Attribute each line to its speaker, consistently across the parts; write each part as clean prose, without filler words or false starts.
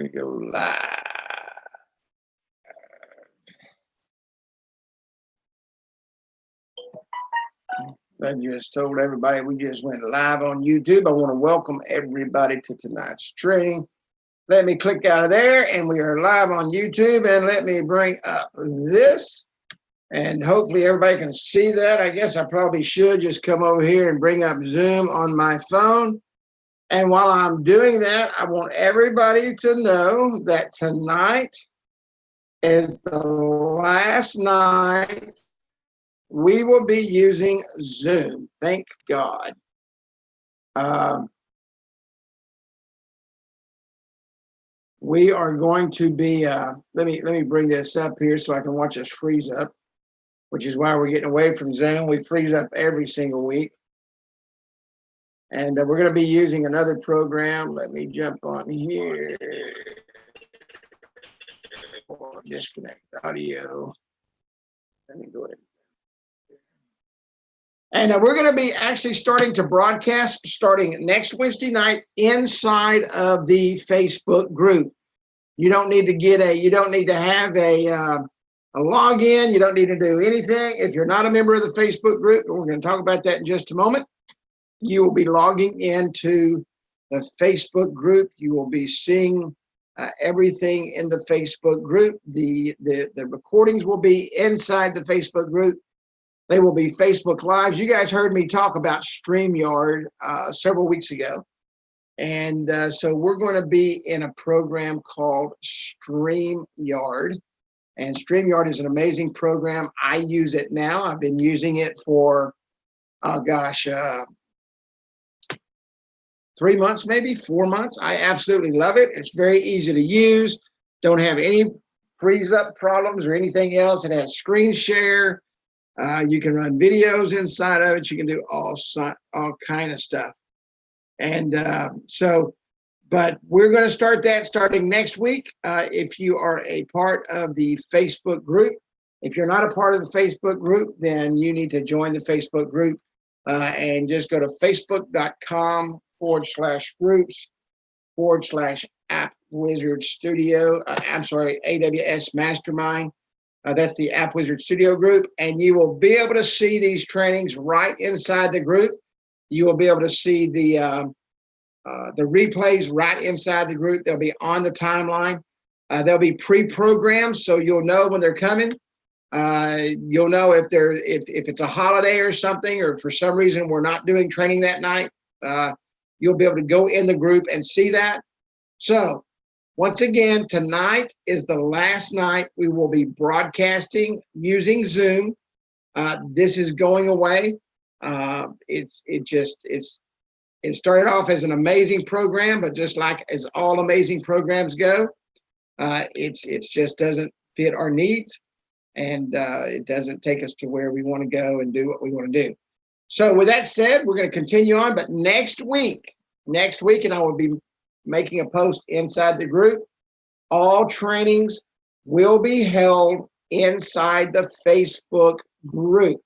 Speaker 1: going to go live. I just told everybody we just went live on YouTube. I want to welcome everybody to tonight's training. Let me click out of there, and we are live on YouTube. And let me bring up this, and hopefully everybody can see that. I guess I probably should just come over here and bring up Zoom on my phone. And while I'm doing that, I want everybody to know that tonight is the last night we will be using Zoom. Thank God. We are going to be, let me bring this up here so I can watch us freeze up, which is why we're getting away from Zoom. We freeze up every single week. And we're going to be using another program. Let me jump on here. Disconnect audio. Let me go ahead. And we're going to be actually starting to broadcast starting next Wednesday night inside of the Facebook group. You don't need to you don't need to have a login. You don't need to do anything. If you're not a member of the Facebook group, and we're going to talk about that in just a moment, you will be logging into the Facebook group. You will be seeing everything in the Facebook group. The recordings will be inside the Facebook group. They will be Facebook Lives. You guys heard me talk about StreamYard several weeks ago. And so we're going to be in a program called StreamYard. And StreamYard is an amazing program. I use it now. I've been using it for, 3 months, maybe 4 months. I absolutely love it. It's very easy to use. Don't have any freeze up problems or anything else. It has screen share. You can run videos inside of it. You can do all kind of stuff. And but we're going to start that starting next week. If you are a part of the Facebook group, if you're not a part of the Facebook group, then you need to join the Facebook group and just go to facebook.com/groups/Appwizard Studio. AWS Mastermind. That's the Appwizard Studio group, and you will be able to see these trainings right inside the group. You will be able to see the replays right inside the group. They'll be on the timeline. They'll be pre-programmed, so you'll know when they're coming. You'll know if it's a holiday or something, or for some reason we're not doing training that night. You'll be able to go in the group and see that. So once again, tonight is the last night we will be broadcasting using Zoom. This is going away. It started off as an amazing program, but just like as all amazing programs go, it just doesn't fit our needs, and it doesn't take us to where we want to go and do what we want to do. So with that said, we're going to continue on, but next week, and I will be making a post inside the group, all trainings will be held inside the Facebook group.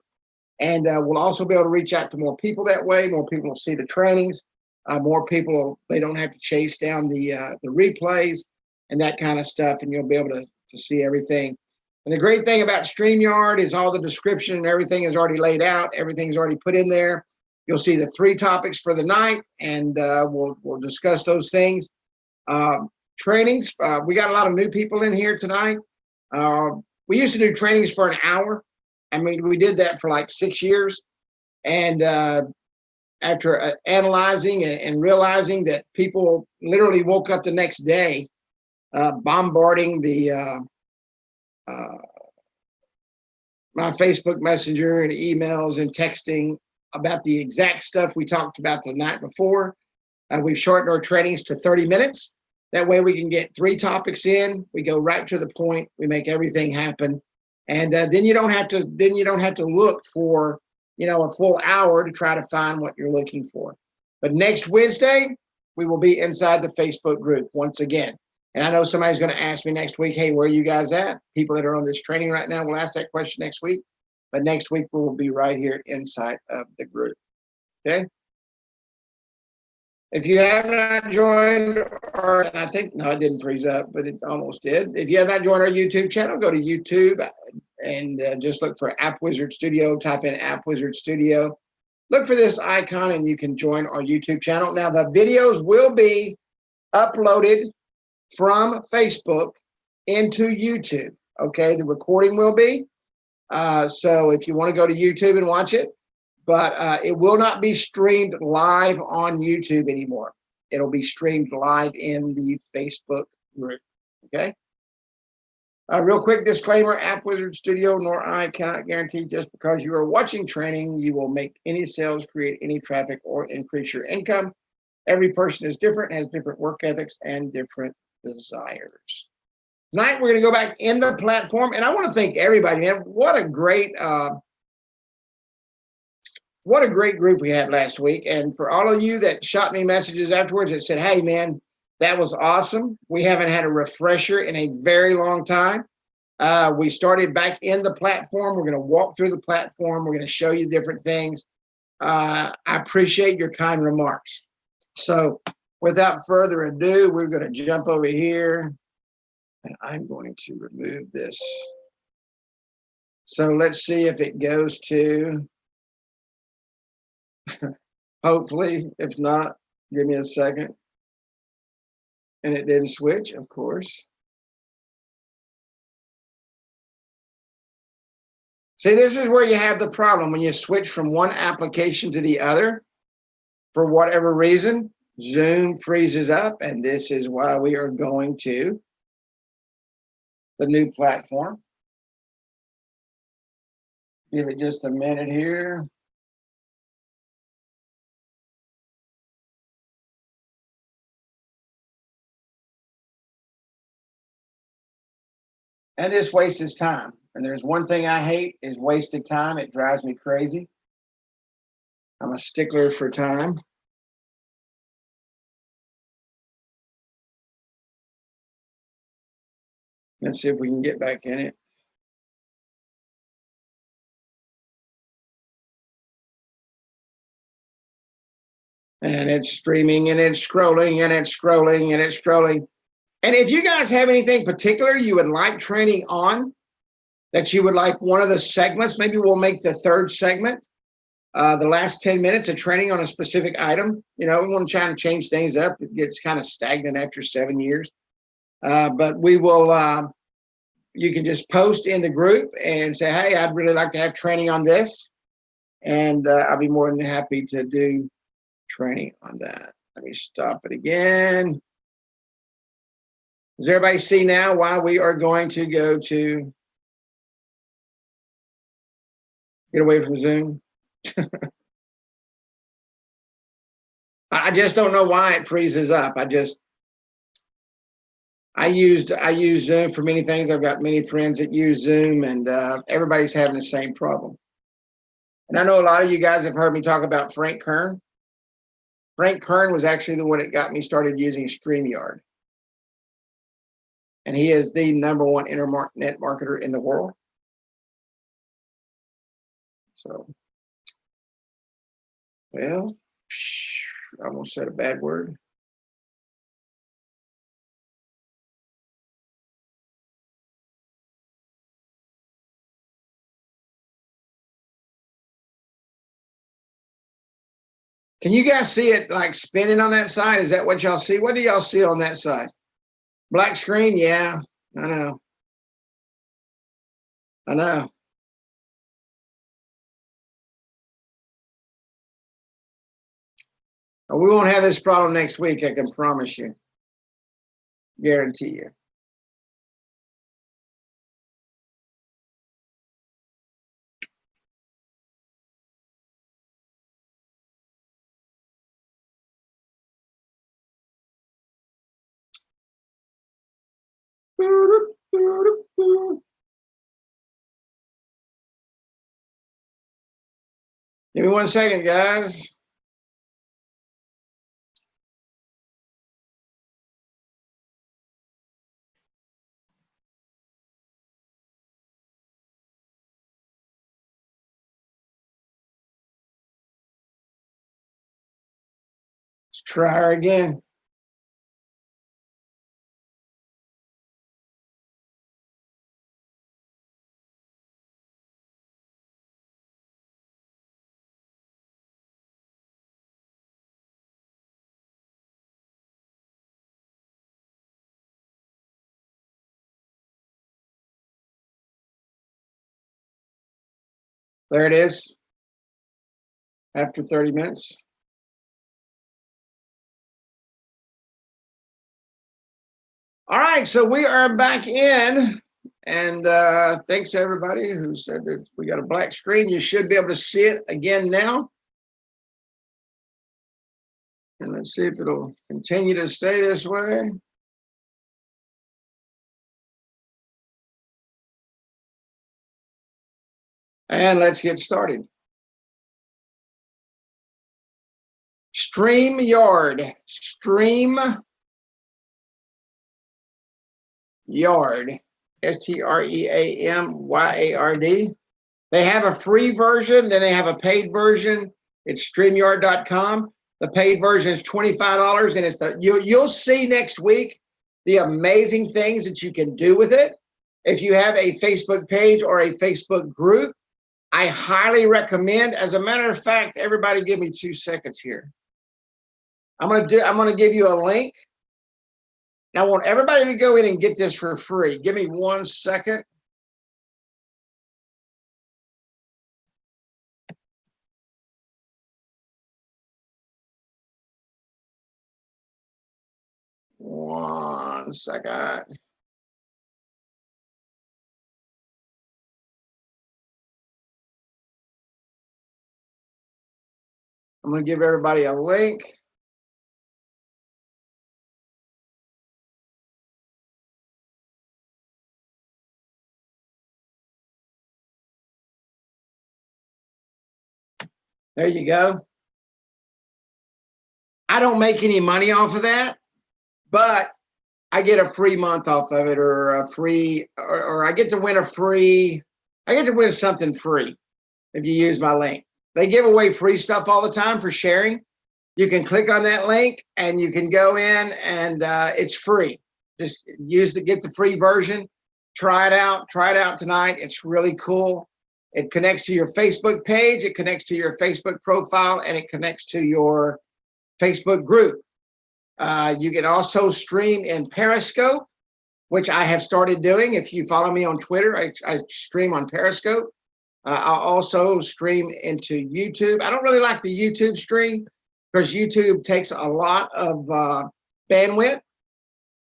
Speaker 1: And we'll also be able to reach out to more people that way. More people will see the trainings. More people, they don't have to chase down the replays and that kind of stuff, and you'll be able to see everything. And the great thing about StreamYard is all the description and everything is already laid out. Everything's already put in there. You'll see the 3 topics for the night, and we'll discuss those things. Trainings, we got a lot of new people in here tonight. We used to do trainings for an hour. I mean, we did that for like 6 years. And after analyzing and realizing that people literally woke up the next day bombarding my Facebook Messenger and emails and texting about the exact stuff we talked about the night before. We've shortened our trainings to 30 minutes. That way we can get 3 topics in. We go right to the point. We make everything happen. And then you don't have to look for, a full hour to try to find what you're looking for. But next Wednesday, we will be inside the Facebook group once again. And I know somebody's going to ask me next week, hey, where are you guys at? People that are on this training right now will ask that question next week. But next week, we will be right here inside of the group. Okay? If you have not joined, or and I think, no, it didn't freeze up, but it almost did. If you have not joined our YouTube channel, go to YouTube and just look for Appwizard Studio, type in Appwizard Studio. Look for this icon and you can join our YouTube channel. Now, the videos will be uploaded from Facebook into YouTube. Okay, the recording will be. So if you want to go to YouTube and watch it, but it will not be streamed live on YouTube anymore. It'll be streamed live in the Facebook group. Okay. Real quick disclaimer, Appwizard Studio nor I cannot guarantee just because you are watching training, you will make any sales, create any traffic, or increase your income. Every person is different, has different work ethics and different desires. Tonight, we're going to go back in the platform, and I want to thank everybody, man. What a great group we had last week. And for all of you that shot me messages afterwards that said, hey, man, that was awesome. We haven't had a refresher in a very long time. We started back in the platform. We're going to walk through the platform. We're going to show you different things. I appreciate your kind remarks. So without further ado, we're going to jump over here. And I'm going to remove this. So let's see if it goes to, hopefully, if not, give me a second. And it didn't switch, of course. See, this is where you have the problem when you switch from one application to the other. For whatever reason, Zoom freezes up, and this is why we are going to the new platform. Give it just a minute here. And this wastes time. And there's one thing I hate is wasted time. It drives me crazy. I'm a stickler for time. Let's see if we can get back in it. And it's streaming and it's scrolling and it's scrolling and it's scrolling. And if you guys have anything particular you would like training on, that you would like one of the segments, maybe we'll make the third segment, the last 10 minutes of training on a specific item. You know, we want to try to change things up. It gets kind of stagnant after 7 years. But we will, you can just post in the group and say, hey, I'd really like to have training on this. And I'll be more than happy to do training on that. Let me stop it again. Does everybody see now why we are going to go to get away from Zoom? I just don't know why it freezes up. I use Zoom for many things. I've got many friends that use Zoom, and everybody's having the same problem. And I know a lot of you guys have heard me talk about Frank Kern. Frank Kern was actually the one that got me started using StreamYard. And he is the #1 internet marketer in the world. So, well, I almost said a bad word. Can you guys see it like spinning on that side? Is that what y'all see? What do y'all see on that side? Black screen? Yeah, I know. I know. We won't have this problem next week, I can promise you. Guarantee you. Give me 1 second, guys. Let's try her again. There it is. After 30 minutes. All right, so we are back in, and thanks to everybody who said that we got a black screen. You should be able to see it again now. And let's see if it'll continue to stay this way. And let's get started. StreamYard. StreamYard. StreamYard. They have a free version, then they have a paid version. It's StreamYard.com. The paid version is $25, and it's you'll see next week the amazing things that you can do with it. If you have a Facebook page or a Facebook group, I highly recommend. As a matter of fact, everybody give me 2 seconds here. I'm gonna give you a link. And I want everybody to go in and get this for free. Give me 1 second. One second. I'm going to give everybody a link. There you go. I don't make any money off of that, but I get a free month off of it, or a free, or I get to win I get to win something free if you use my link. They give away free stuff all the time for sharing. You can click on that link and you can go in, and it's free. Just get the free version. Try it out tonight. It's really cool. It connects to your Facebook page, it connects to your Facebook profile, and it connects to your Facebook group. You can also stream in Periscope, which I have started doing. If you follow me on Twitter, I stream on Periscope. I'll also stream into YouTube. I don't really like the YouTube stream because YouTube takes a lot of bandwidth.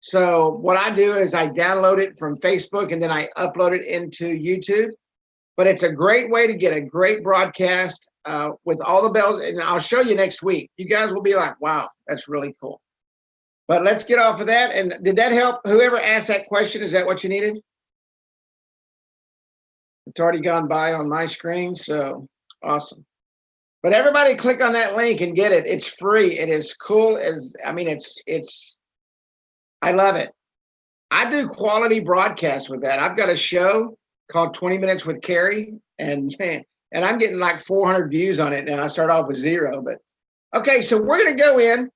Speaker 1: So what I do is I download it from Facebook and then I upload it into YouTube. But it's a great way to get a great broadcast with all the bells. And I'll show you next week. You guys will be like, wow, that's really cool. But let's get off of that. And did that help? Whoever asked that question, is that what you needed? It's already gone by on my screen, so awesome. But everybody click on that link and get it. It's free. It is cool as, I mean, I love it. I do quality broadcasts with that. I've got a show called 20 Minutes with Carrie, and I'm getting like 400 views on it now. I start off with 0, but okay, so we're going to go in,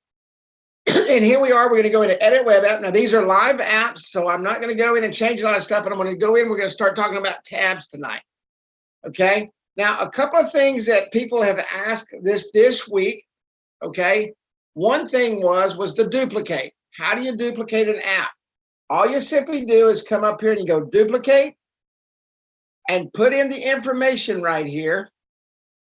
Speaker 1: and here we are. We're going to go into Edit Web App. Now, these are live apps, so I'm not going to go in and change a lot of stuff, but I'm going to go in. We're going to start talking about tabs tonight, okay? Now, a couple of things that people have asked this week, okay? One thing was the duplicate. How do you duplicate an app? All you simply do is come up here and you go duplicate and put in the information right here,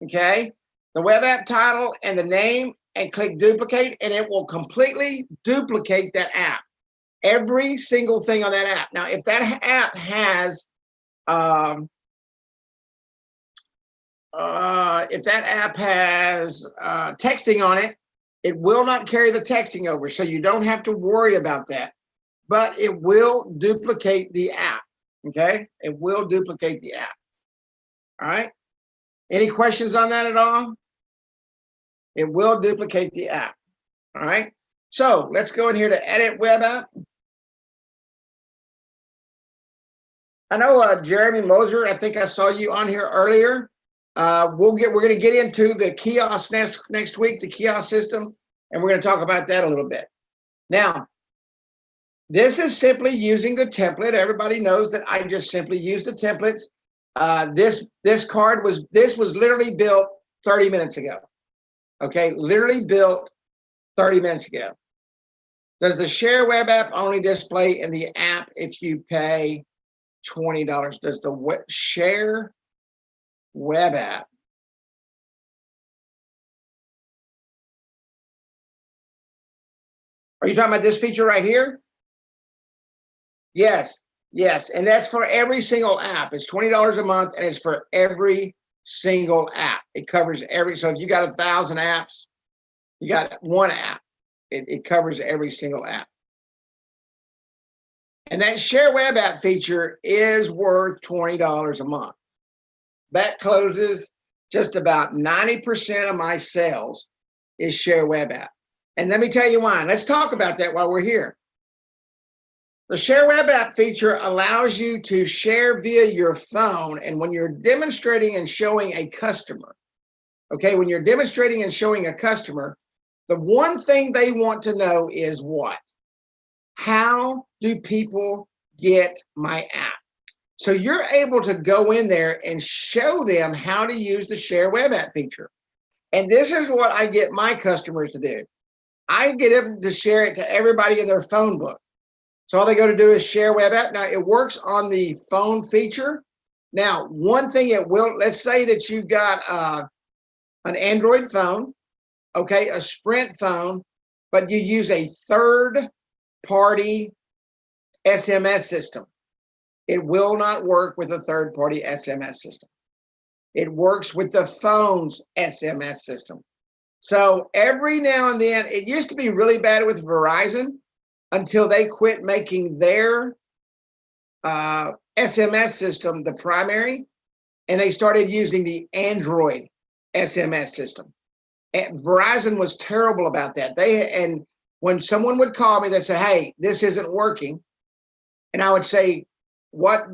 Speaker 1: okay? The web app title and the name, and click duplicate, and it will completely duplicate that app. Every single thing on that app. Now, if that app has, texting on it, it will not carry the texting over, so you don't have to worry about that. But it will duplicate the app, okay? It will duplicate the app, all right? Any questions on that at all? It will duplicate the app, all right? So let's go in here to Edit Web App. I know Jeremy Moser, I think I saw you on here earlier. We're going to get into the kiosk next week, the kiosk system. And we're going to talk about that a little bit. Now, this is simply using the template. Everybody knows that I just simply use the templates. This was literally built 30 minutes ago. Okay, literally built 30 minutes ago. Does the Share Web app only display in the app if you pay $20? Does the Share Web app Are you talking about this feature right here? Yes, yes. And that's for every single app. It's $20 a month and it's for every single app. It covers so if you got 1,000 apps, you got one app. It covers every single app. And that Share Web app feature is worth $20 a month. That closes just about 90% of my sales is Share Web app. And let me tell you why. Let's talk about that while we're here. The Share Web app feature allows you to share via your phone. And when you're demonstrating and showing a customer, okay, when you're demonstrating and showing a customer, the one thing they want to know is what? How do people get my app? So you're able to go in there and show them how to use the Share Web app feature. And this is what I get my customers to do. I get them to share it to everybody in their phone book. So all they go to do is Share Web app. Now it works on the phone feature. Now, one thing it will, let's say that you've got an Android phone, okay, a Sprint phone, but you use a third-party SMS system. It will not work with a third-party SMS system. It works with the phone's SMS system. So every now and then, it used to be really bad with Verizon until they quit making their SMS system the primary, and they started using the Android SMS system. And Verizon was terrible about that. And when someone would call me, they'd say, "Hey, this isn't working," and I would say, "What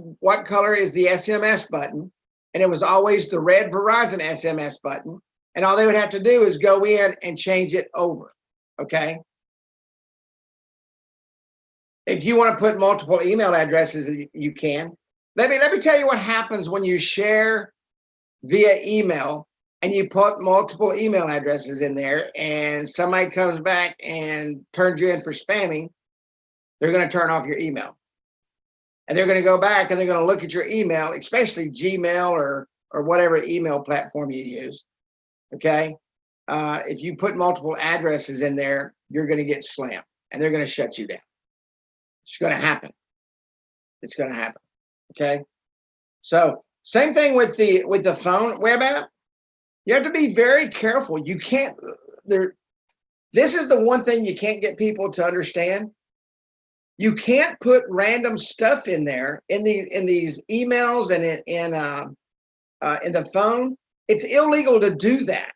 Speaker 1: color is the SMS button?" And it was always the red Verizon SMS button. And all they would have to do is go in and change it over, okay? If you want to put multiple email addresses, you can. Let me tell you what happens when you share via email and you put multiple email addresses in there and somebody comes back and turns you in for spamming. They're going to turn off your email. And they're going to go back and they're going to look at your email, especially Gmail or whatever email platform you use. Okay, if you put multiple addresses in there, you're going to get slammed and they're going to shut you down. It's going to happen. It's going to happen. Okay, so same thing with the phone web app. You have to be very careful. You can't. This is the one thing you can't get people to understand. You can't put random stuff in there in these emails and in the phone. It's illegal to do that.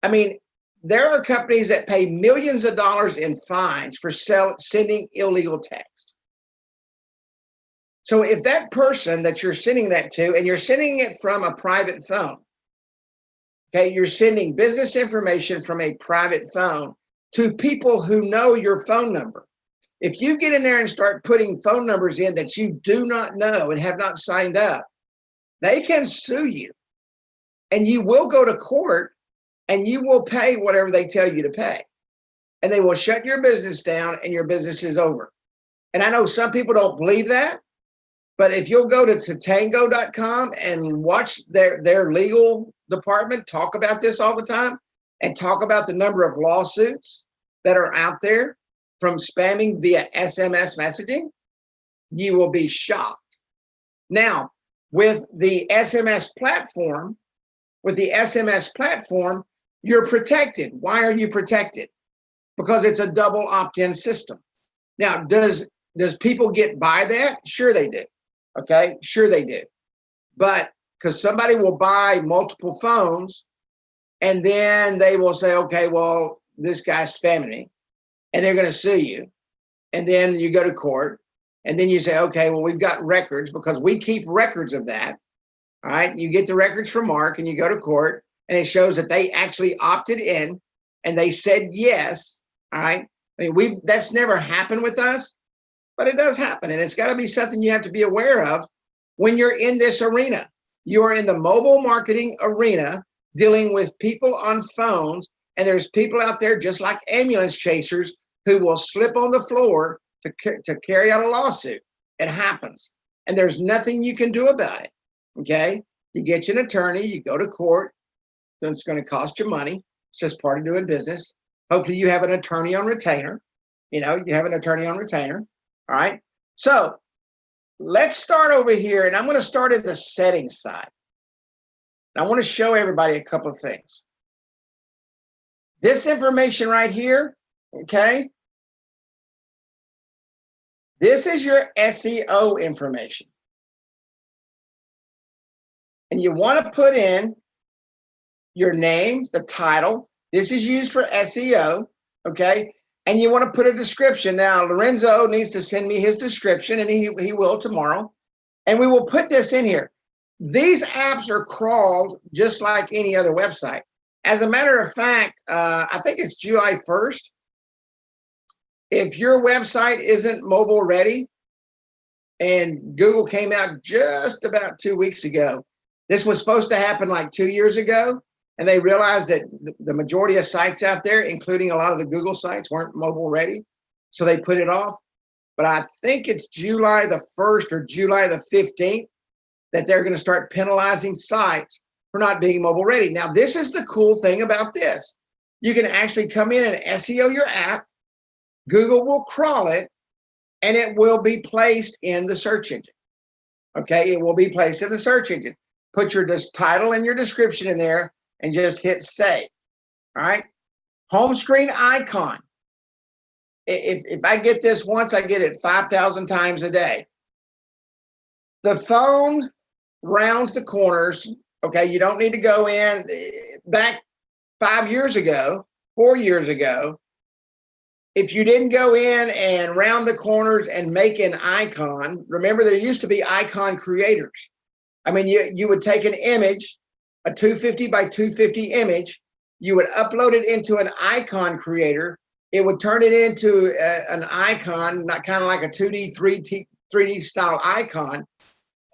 Speaker 1: I mean, there are companies that pay millions of dollars in fines for sending illegal text. So if that person that you're sending that to, and you're sending it from a private phone, okay, you're sending business information from a private phone to people who know your phone number. If you get in there and start putting phone numbers in that you do not know and have not signed up, they can sue you. And you will go to court and you will pay whatever they tell you to pay. And they will shut your business down and your business is over. And I know some people don't believe that, but if you'll go to tatango.com and watch their legal department talk about this all the time and talk about the number of lawsuits that are out there from spamming via SMS messaging, you will be shocked. Now, with the SMS platform, you're protected. Why are you protected? Because it's a double opt-in system. Now, does people get by that? Sure they do. Okay, sure they do. But because somebody will buy multiple phones and then they will say, okay, well, this guy's spamming me, and they're going to sue you. And then you go to court and then you say, okay, well, we've got records because we keep records of that. All right, you get the records from Mark and you go to court and it shows that they actually opted in and they said yes, all right? I mean, that's never happened with us, but it does happen. And it's got to be something you have to be aware of when you're in this arena. You are in the mobile marketing arena dealing with people on phones, and there's people out there just like ambulance chasers who will slip on the floor to carry out a lawsuit. It happens, and there's nothing you can do about it, okay? You get you an attorney, you go to court, it's going to cost you money. It's just part of doing business. Hopefully you have an attorney on retainer. You have an attorney on retainer, all right? So let's start over here, and I'm going to start in the settings side. I want to show everybody a couple of things. This information right here, okay? This is your SEO information. And you want to put in your name, the title. This is used for SEO, okay? And you want to put a description. Now, Lorenzo needs to send me his description, and he will tomorrow. And we will put this in here. These apps are crawled just like any other website. As a matter of fact, I think it's July 1st. If your website isn't mobile ready, and Google came out just about 2 weeks ago, this was supposed to happen like 2 years ago, and they realized that the majority of sites out there, including a lot of the Google sites, weren't mobile ready, so they put it off. But I think it's July the 1st or July the 15th that they're going to start penalizing sites for not being mobile ready. Now, this is the cool thing about this. You can actually come in and SEO your app. Google will crawl it, and it will be placed in the search engine. Okay, it will be placed in the search engine. Put your title and your description in there and just hit save. All right, home screen icon. If I get this once, I get it 5,000 times a day. The phone rounds the corners. Okay, you don't need to go in. Back 5 years ago, 4 years ago, if you didn't go in and round the corners and make an icon, remember there used to be icon creators. I mean, you would take an image, a 250 by 250 image, you would upload it into an icon creator. It would turn it into an icon, not kind of like a 2D, 3D style icon.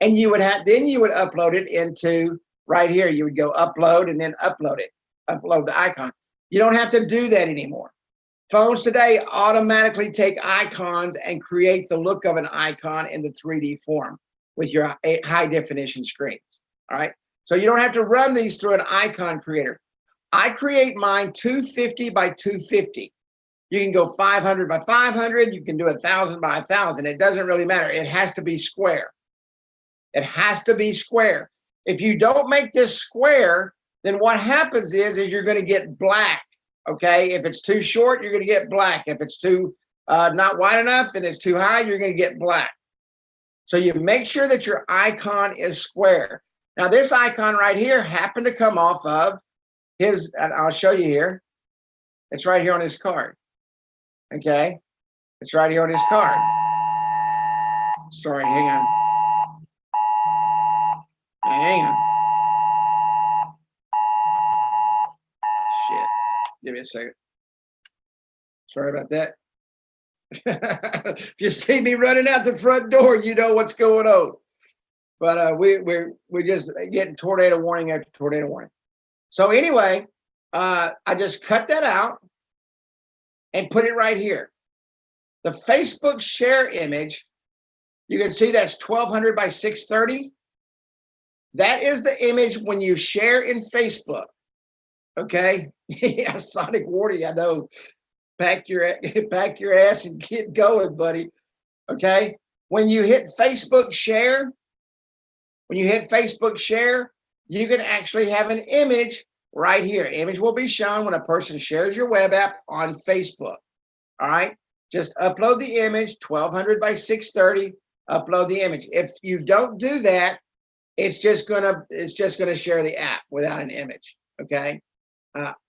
Speaker 1: And you would upload it into right here. You would go upload and then upload the icon. You don't have to do that anymore. Phones today automatically take icons and create the look of an icon in the 3D form with your high definition screens. All right. So you don't have to run these through an icon creator. I create mine 250 by 250. You can go 500 by 500. You can do 1,000 by 1,000. It doesn't really matter. It has to be square. It has to be square. If you don't make this square, then what happens is you're going to get black. Okay, if it's too short, you're going to get black. If it's too not wide enough and it's too high, you're going to get black. So you make sure that your icon is square. Now this icon right here happened to come off of his, and I'll show you here. It's right here on his card. Okay, it's right here on his card. Sorry, hang on. Hang on. Shit. Give me a second. Sorry about that. If you see me running out the front door, you know what's going on. But we're just getting tornado warning after tornado warning. So anyway, I just cut that out and put it right here. The Facebook share image, you can see that's 1200 by 630. That is the image when you share in Facebook. Okay, yeah, Sonic Wardy, I know. Pack your ass and get going, buddy. Okay, when you hit Facebook share, you can actually have an image right here. Image will be shown when a person shares your web app on Facebook. All right, just upload the image, 1200 by 630. Upload the image. If you don't do that, it's just gonna share the app without an image. Okay.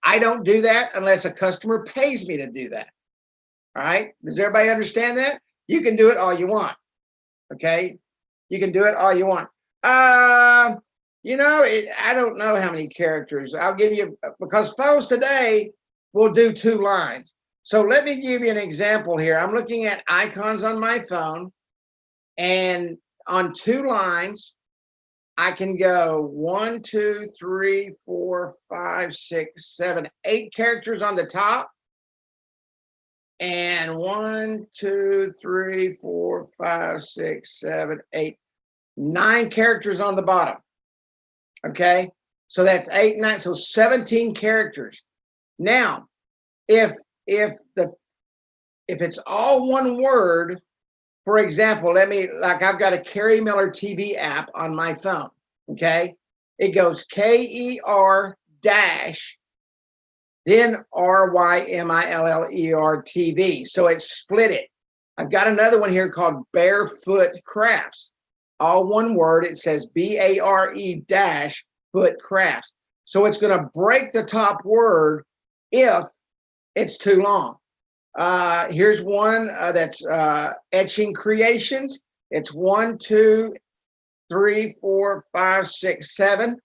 Speaker 1: I don't do that unless a customer pays me to do that. All right. Does everybody understand that? You can do it all you want. Okay. You can do it all you want. I don't know how many characters. I'll give you, because phones today, we'll do 2 lines. So let me give you an example here. I'm looking at icons on my phone, and on 2 lines, I can go 1, 2, 3, 4, 5, 6, 7, 8 characters on the top, and 1, 2, 3, 4, 5, 6, 7, 8, 9 characters on the bottom. Okay, so that's 8, 9, so 17 characters. Now, if it's all one word, for example, like I've got a Kerry Miller TV app on my phone. Okay, it goes KER dash, then RYMILLER TV. So it's split it. I've got another one here called Barefoot Crafts. All one word. It says BARE dash foot crafts. So it's going to break the top word if it's too long. Here's one that's etching creations. It's 1, 2, 3, 4, 5, 6, 7.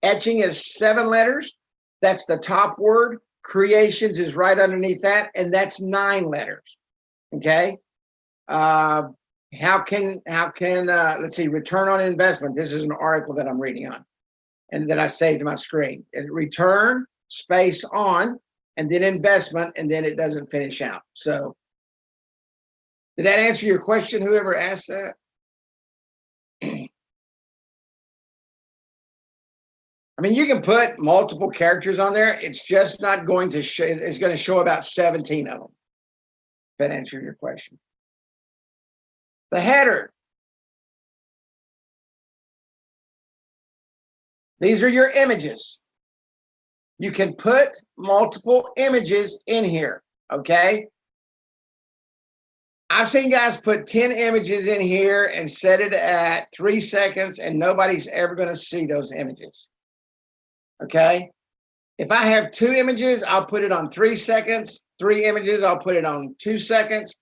Speaker 1: Etching is 7 letters. That's the top word. Creations is right underneath that, and that's 9 letters. Okay. How can let's see, return on investment. This is an article that I'm reading on, and that I saved to my screen. Return space on, and then investment, and then it doesn't finish out. So, did that answer your question? Whoever asked that. I mean, you can put multiple characters on there. It's just not going to show. It's going to show about 17 of them. If that answers your question. The header. These are your images. You can put multiple images in here, okay? I've seen guys put 10 images in here and set it at 3 seconds, and nobody's ever going to see those images, okay? If I have 2 images, I'll put it on 3 seconds. 3 images, I'll put it on 2 seconds.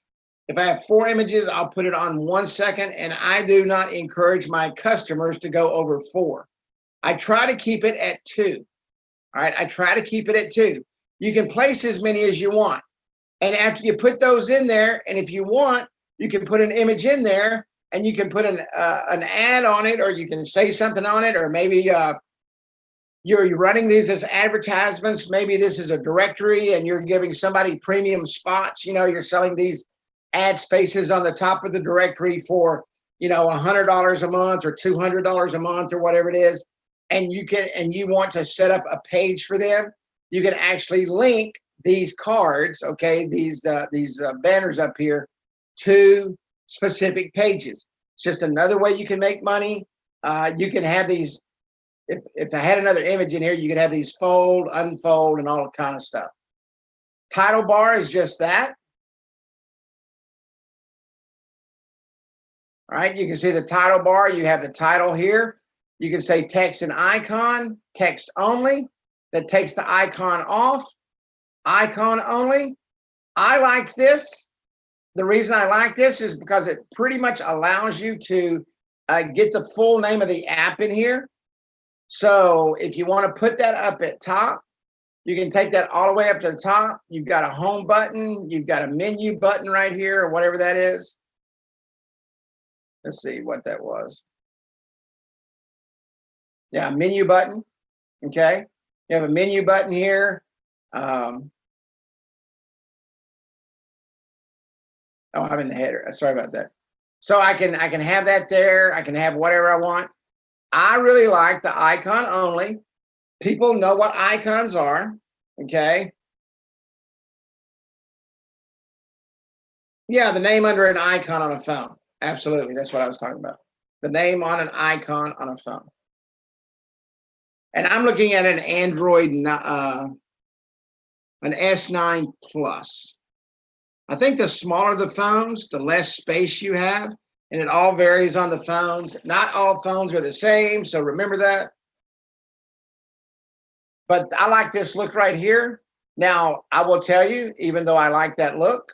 Speaker 1: If I have 4 images, I'll put it on 1 second, and I do not encourage my customers to go over 4. I try to keep it at 2. All right, I try to keep it at 2. You can place as many as you want. And after you put those in there, and if you want, you can put an image in there, and you can put an ad on it, or you can say something on it, or maybe you're running these as advertisements. Maybe this is a directory, and you're giving somebody premium spots. You know, you're selling these ad spaces on the top of the directory for, you know, $100 a month or $200 a month or whatever it is. And you want to set up a page for them, you can actually link these cards, okay, these banners up here, to specific pages. It's just another way you can make money. You can have these, if I had another image in here, you could have these fold, unfold, and all kind of stuff. Title bar is just that. All right, you can see the title bar. You have the title here. You can say text and icon, text only. That takes the icon off. Icon only. I like this. The reason I like this is because it pretty much allows you to get the full name of the app in here. So if you want to put that up at top, you can take that all the way up to the top. You've got a home button. You've got a menu button right here, or whatever that is. Let's see what that was. Yeah, menu button. Okay. You have a menu button here. Oh, I'm in the header. Sorry about that. So I can have that there. I can have whatever I want. I really like the icon only. People know what icons are. Okay. Yeah, the name under an icon on a phone. Absolutely. That's what I was talking about. The name on an icon on a phone. And I'm looking at an Android, an S9 Plus. I think the smaller the phones, the less space you have, and it all varies on the phones. Not all phones are the same, so remember that. But I like this look right here. Now, I will tell you, even though I like that look,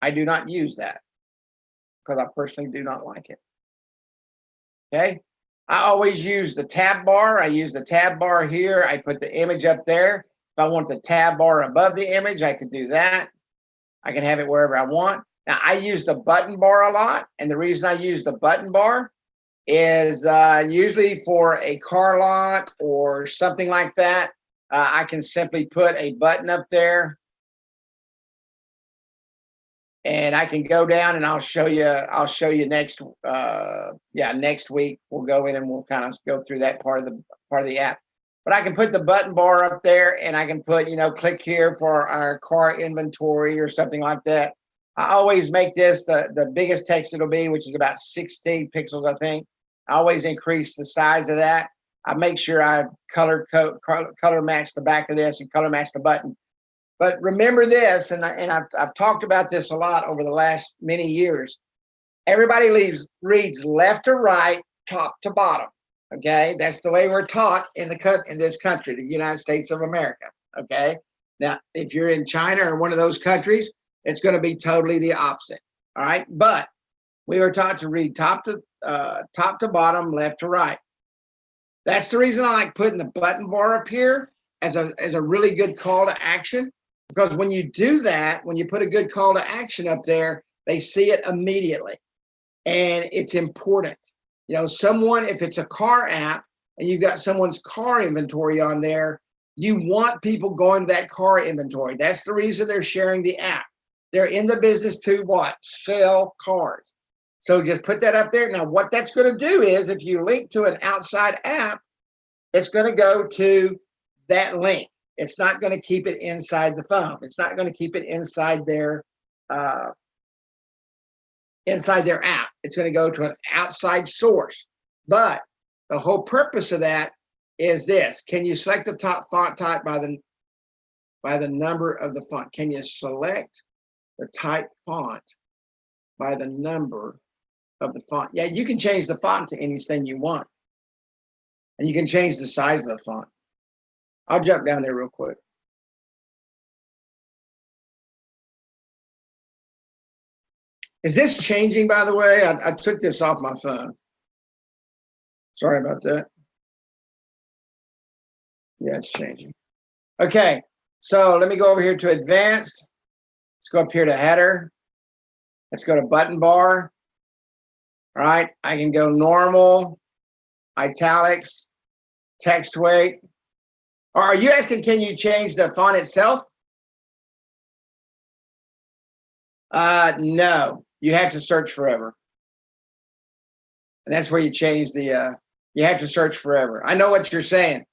Speaker 1: I do not use that because I personally do not like it. Okay. I always use the tab bar. I use the tab bar here. I put the image up there. If I want the tab bar above the image, I could do that. I can have it wherever I want. Now, I use the button bar a lot, and the reason I use the button bar is usually for a car lot or something like that. I can simply put a button up there, and I can go down and I'll show you next next week. We'll go in and we'll kind of go through that part of the app. But I can put the button bar up there, and I can put, click here for our car inventory or something like that. I always make this the biggest text it'll be, which is about 16 pixels, I think. I always increase the size of that. I make sure I color match the back of this and color match the button. But remember this, and I've talked about this a lot over the last many years. Everybody reads left to right, top to bottom. Okay, that's the way we're taught in this country, the United States of America. Okay, now if you're in China or one of those countries, it's going to be totally the opposite. All right, but we were taught to read top to bottom, left to right. That's the reason I like putting the button bar up here as a really good call to action, because when you do that, when you put a good call to action up there, they see it immediately, and it's important. If it's a car app and you've got someone's car inventory on there, you want people going to that car inventory. That's the reason they're sharing the app. They're in the business to what? Sell cars. So just put that up there. Now, what that's going to do is if you link to an outside app, it's going to go to that link. It's not going to keep it inside the phone. It's not going to keep it inside their app. It's going to go to an outside source. But the whole purpose of that is this. Can you select the top font type by the number of the font? Can you select the type font by the number of the font? Yeah, you can change the font to anything you want. And you can change the size of the font. I'll jump down there real quick. Is this changing, by the way? I took this off my phone. Sorry about that. Yeah, it's changing. Okay, so let me go over here to advanced. Let's go up here to header. Let's go to button bar. All right, I can go normal, italics, text weight. Or are you asking, can you change the font itself? No, you have to search forever. And that's where you change you have to search forever. I know what you're saying.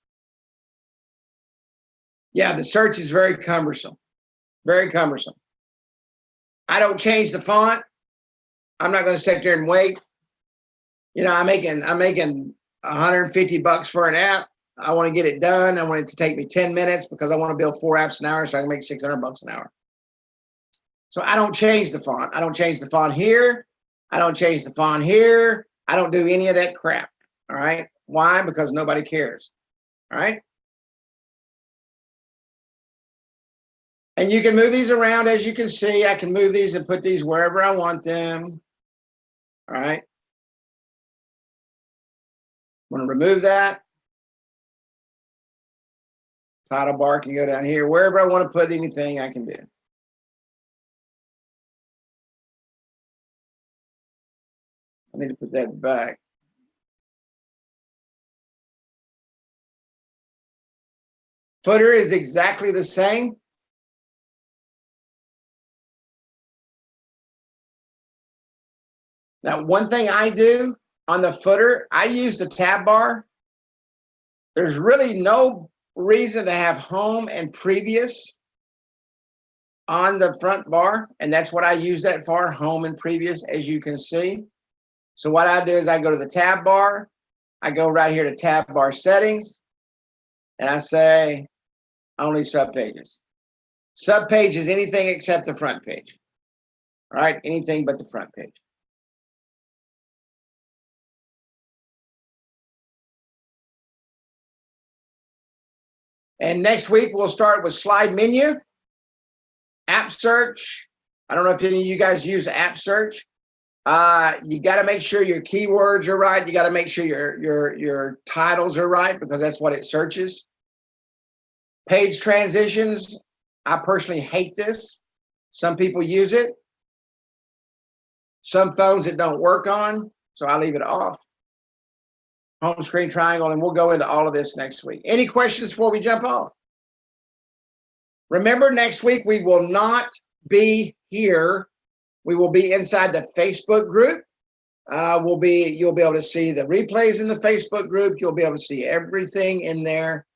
Speaker 1: Yeah, the search is very cumbersome. Very cumbersome. I don't change the font. I'm not going to sit there and wait. I'm making $150 for an app. I want to get it done. I want it to take me 10 minutes because I want to build 4 apps an hour so I can make $600 an hour. So I don't change the font. I don't change the font here. I don't change the font here. I don't do any of that crap. All right. Why? Because nobody cares. All right. And you can move these around, as you can see. I can move these and put these wherever I want them. All right. I'm going to remove that. Title bar can go down here. Wherever I want to put anything, I can do. I need to put that back. Footer is exactly the same. Now, one thing I do on the footer, I use the tab bar. There's really no reason to have home and previous on the front bar, and that's what I use that for, home and previous, as you can see. So what I do is I go to the tab bar, I go right here to tab bar settings, and I say only subpages. Subpage is anything except the front page. All right, anything but the front page. And next week, we'll start with slide menu, app search. I don't know if any of you guys use app search. You got to make sure your keywords are right. You got to make sure your titles are right because that's what it searches. Page transitions, I personally hate this. Some people use it. Some phones it don't work on, so I leave it off. Home screen triangle, and we'll go into all of this next week. Any questions before we jump off? Remember, next week we will not be here. We will be inside the Facebook group. You'll be able to see the replays in the Facebook group. You'll be able to see everything in there,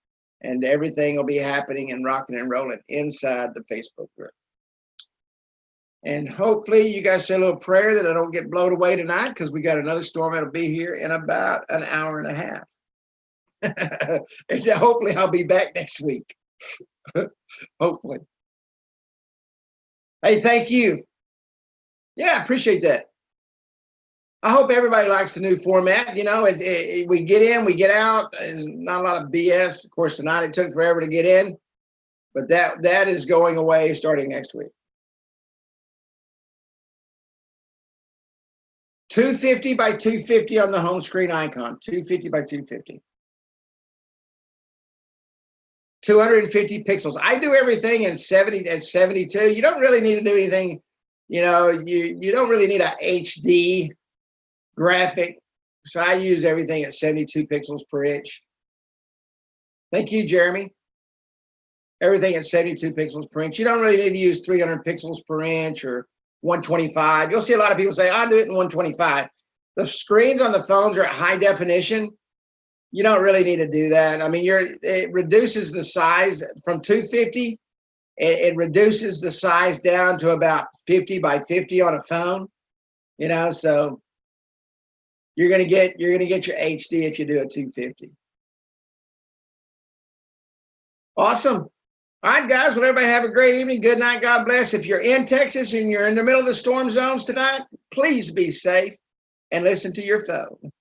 Speaker 1: and everything will be happening and rocking and rolling inside the Facebook group. And hopefully you guys say a little prayer that I don't get blown away tonight, because we got another storm that'll be here in about an hour and a half. And hopefully I'll be back next week. Hopefully. Hey, thank you. Yeah, I appreciate that. I hope everybody likes the new format. You know, we get in, we get out. There's not a lot of BS. Of course, tonight it took forever to get in, but that is going away starting next week. 250 by 250 on the home screen icon. 250 by 250. 250 pixels. I do everything in 70 and 72. You don't really need to do anything. You know, you don't really need a HD graphic. So I use everything at 72 pixels per inch. Thank you, Jeremy. Everything at 72 pixels per inch. You don't really need to use 300 pixels per inch or 125. You'll see a lot of people say, I'll do it in 125. The screens on the phones are at high definition. You don't really need to do that. I mean, it reduces the size from 250. It reduces the size down to about 50 by 50 on a phone. You know, so you're gonna get your HD if you do a 250. Awesome. All right, guys. Well, everybody have a great evening. Good night. God bless. If you're in Texas and you're in the middle of the storm zones tonight, please be safe and listen to your phone.